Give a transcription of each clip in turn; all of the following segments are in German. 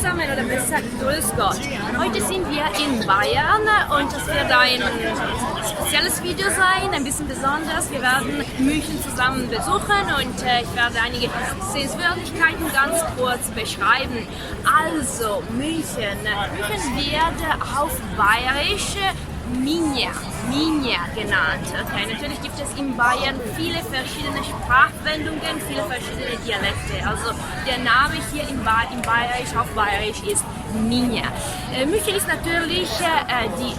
zusammen oder besser grüß Gott. Heute sind wir in Bayern und es wird ein spezielles Video sein, ein bisschen besonders. Wir werden München zusammen besuchen und ich werde einige Sehenswürdigkeiten ganz kurz beschreiben. Also München wird auf Bayerisch Minja genannt. Okay, natürlich gibt es in Bayern viele verschiedene Sprachwendungen, viele verschiedene Dialekte. Also der Name hier in Bayerisch auf Bayerisch ist Minja. München ist natürlich die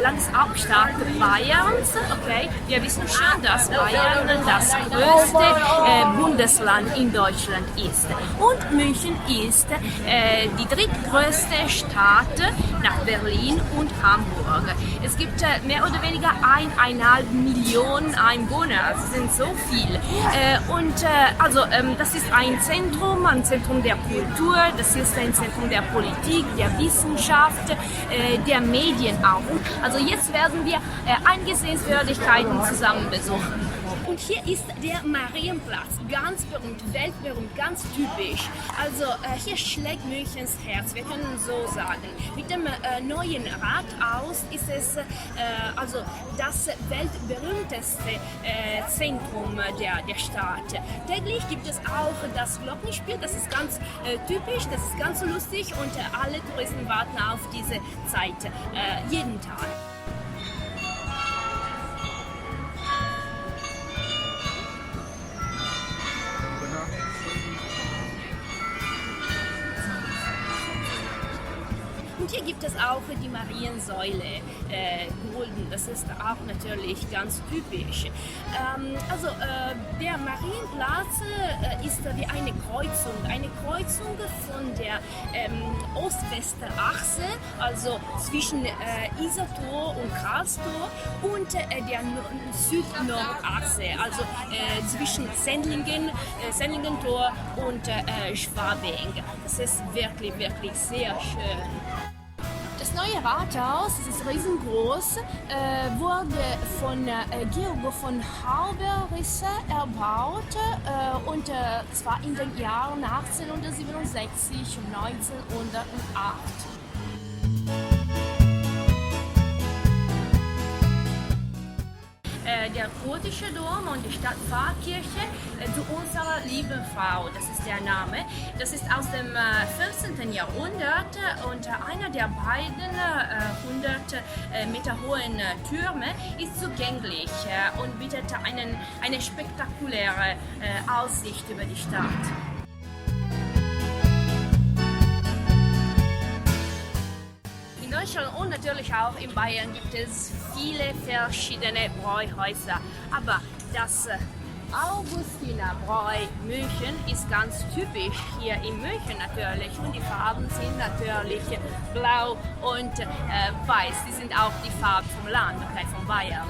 Landeshauptstadt Bayerns. Okay, wir wissen schon, dass Bayern das größte Bundesland in Deutschland ist. Und München ist die drittgrößte Stadt nach Berlin und Hamburg. Es gibt mehr oder weniger 1,5 Millionen Einwohner, das sind so viel. Das ist ein Zentrum der Kultur, das ist ein Zentrum der Politik, der Wissenschaft, der Medien auch. Also jetzt werden wir einige Sehenswürdigkeiten zusammen besuchen. Und hier ist der Marienplatz, ganz berühmt, weltberühmt, ganz typisch. Also hier schlägt Münchens Herz, wir können so sagen. Mit dem neuen Rathaus ist es das weltberühmteste Zentrum der Stadt. Täglich gibt es auch das Glockenspiel, das ist ganz typisch, das ist ganz lustig und alle Touristen warten auf diese Zeit jeden Tag. Und hier gibt es auch die Mariensäule, Gulden, das ist auch natürlich ganz typisch. Der Marienplatz ist wie eine Kreuzung von der Ost-West-Achse, also zwischen Isartor und Karlstor und der Süd-Nord-Achse, also zwischen Sendlingentor und Schwabing. Das ist wirklich, wirklich sehr schön. Das neue Rathaus, das ist riesengroß, wurde von Georg von Hauberrisser erbaut und zwar in den Jahren 1867 und 1908. Der gotische Dom und die Stadtpfarrkirche zu unserer lieben Frau, das ist der Name. Das ist aus dem 15. Jahrhundert und einer der beiden 100 Meter hohen Türme ist zugänglich und bietet eine spektakuläre Aussicht über die Stadt. In Deutschland und natürlich auch in Bayern gibt es viele verschiedene Bräuhäuser, aber das Augustinerbräu München ist ganz typisch hier in München natürlich und die Farben sind natürlich blau und weiß, die sind auch die Farben vom Land, okay, von Bayern.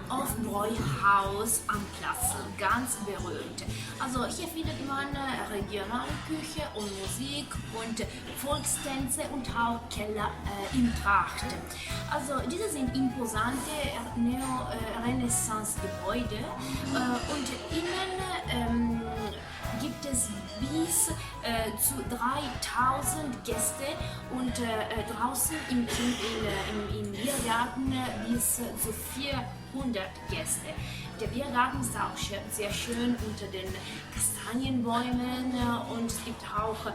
Hofbräuhaus am Platz, ganz berühmt. Also hier findet man regionale Küche und Musik und Volkstänze und auch Keller in Tracht. Also diese sind imposante Neo-Renaissance-Gebäude und innen gibt es bis zu 3000 Gäste und draußen im Biergarten bis zu 400 Gäste. Der Biergarten ist auch sehr schön unter den Kastanienbäumen und es gibt auch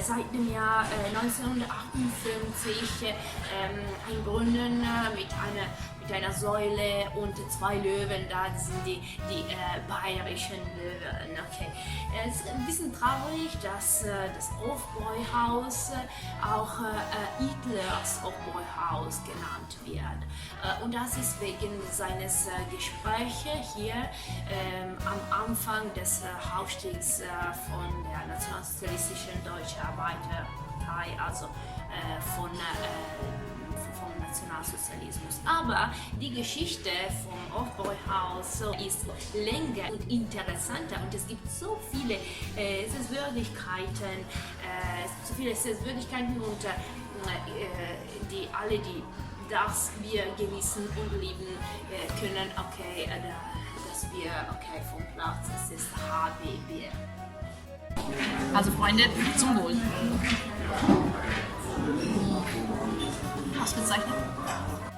seit dem Jahr 1958 ein Brunnen mit einer Säule und 2 Löwen, da sind die bayerischen Löwen. Okay. Es ist ein bisschen traurig, dass das Hofbräuhaus auch Hitlers Hofbräuhaus genannt wird. Und das ist wegen seines Gesprächs hier am Anfang des Aufstiegs von der nationalsozialistischen Deutschen Arbeiterpartei, also vom Nationalsozialismus. Aber die Geschichte vom Hofbräuhaus ist länger und interessanter und es gibt so viele Sehenswürdigkeiten und die dass wir genießen und lieben können, okay, dass wir, okay, vom Platz, es ist HB-Bier. Also Freunde, zum Wohl. Ausgezeichnet.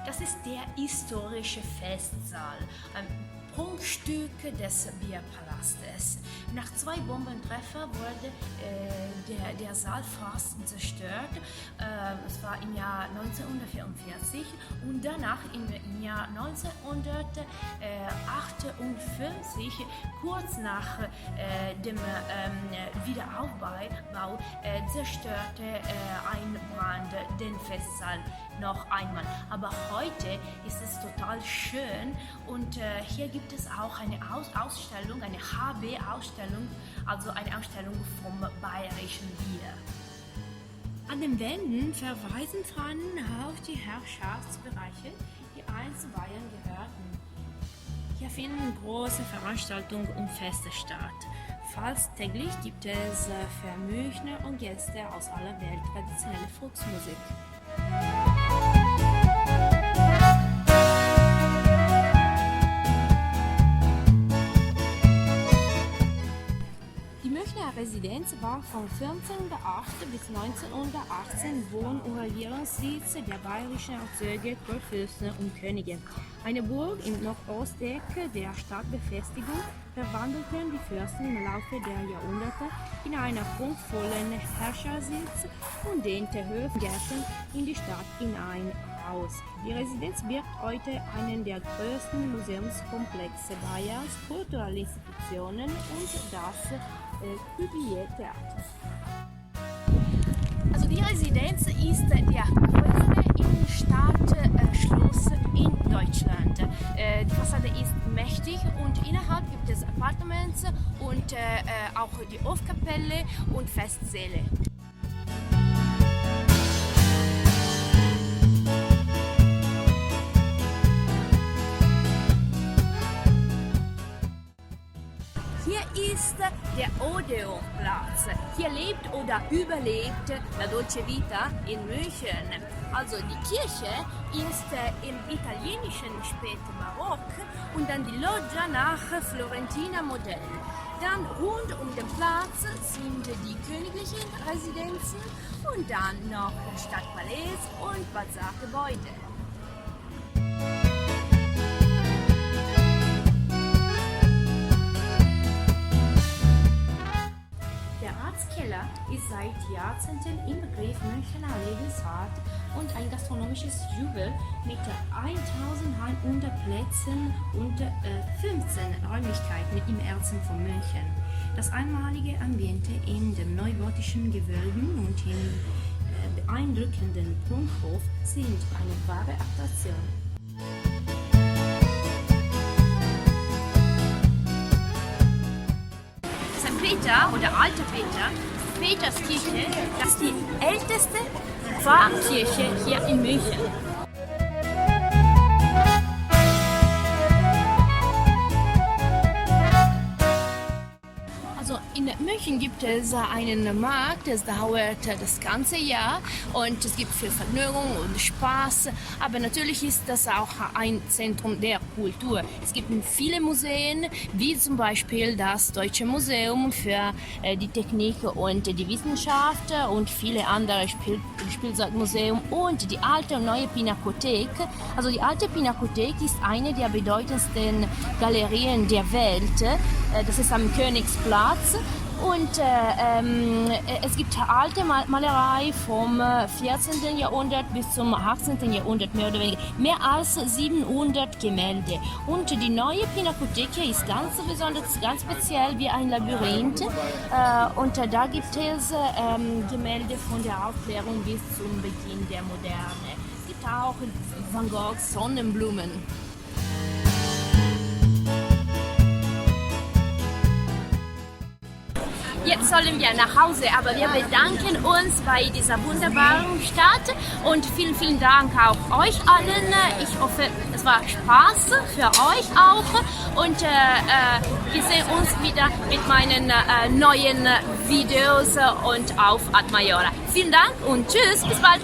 Das ist der historische Festsaal, ein Prunkstück des Bierpalastes. Nach 2 Bombentreffern wurde der Saal fast zerstört. Es war im Jahr 1944 und danach im Jahr 1958, kurz nach dem Wiederaufbau, zerstörte ein Brand den Festsaal noch einmal. Aber heute ist es total schön und hier gibt es auch eine Ausstellung, eine HB-Ausstellung, also eine Ausstellung vom bayerischen Bier. An den Wänden verweisen Fahnen auf die Herrschaftsbereiche, die einst Bayern gehörten. Hier finden große Veranstaltungen und Feste statt. Fast täglich gibt es für Münchner und Gäste aus aller Welt traditionelle Volksmusik. Die Münchner Residenz war von 1408 bis 1918 Wohn- und Regierungssitz der bayerischen Herzöge, Kurfürsten und Könige. Eine Burg im Nordostecke der Stadtbefestigung verwandelten die Fürsten im Laufe der Jahrhunderte in einen prunkvollen Herrschersitz und dehnte Hofgärten in die Stadt hinein aus. Die Residenz birgt heute einen der größten Museumskomplexe Bayerns, kulturelle Institutionen und das Cuvier-Theater. Also die Residenz ist der größte Innenstadtschloss in Deutschland. Die Fassade ist mächtig und innerhalb gibt es Appartements und auch die Hofkapelle und Festsäle. Hier ist der Odeonplatz. Hier lebt oder überlebt la Dolce Vita in München. Also die Kirche ist im italienischen Spätbarock und dann die Loggia nach Florentiner Modell. Dann rund um den Platz sind die königlichen Residenzen und dann noch Stadtpalais und Bazargebäude. Der Ratskeller ist seit Jahrzehnten im Begriff Münchner Lebensart und ein gastronomisches Jubel mit 1100 Plätzen und 15 Räumlichkeiten im Herzen von München. Das einmalige Ambiente in dem neugotischen Gewölben und im beeindruckenden Prunkhof sind eine wahre Attraktion. Peter oder Alter Peter, Peterskirche, das ist die älteste Pfarrkirche hier in München. Also in München gibt es einen Markt, das dauert das ganze Jahr und es gibt viel Vergnügung und Spaß, aber natürlich ist das auch ein Zentrum der Kultur. Es gibt viele Museen, wie zum Beispiel das Deutsche Museum für die Technik und die Wissenschaft und viele andere Spielzeugmuseum und die alte und neue Pinakothek. Also die alte Pinakothek ist eine der bedeutendsten Galerien der Welt. Das ist am Königsplatz. Und es gibt alte Malerei vom 14. Jahrhundert bis zum 18. Jahrhundert, mehr oder weniger. Mehr als 700 Gemälde. Und die neue Pinakothek ist ganz besonders, ganz speziell wie ein Labyrinth. Und da gibt es Gemälde von der Aufklärung bis zum Beginn der Moderne. Es gibt auch Van Goghs Sonnenblumen. Jetzt sollen wir nach Hause, aber wir bedanken uns bei dieser wunderbaren Stadt und vielen, vielen Dank auch euch allen. Ich hoffe, es war Spaß für euch auch und wir sehen uns wieder mit meinen neuen Videos und auf Ad Majora. Vielen Dank und tschüss, bis bald!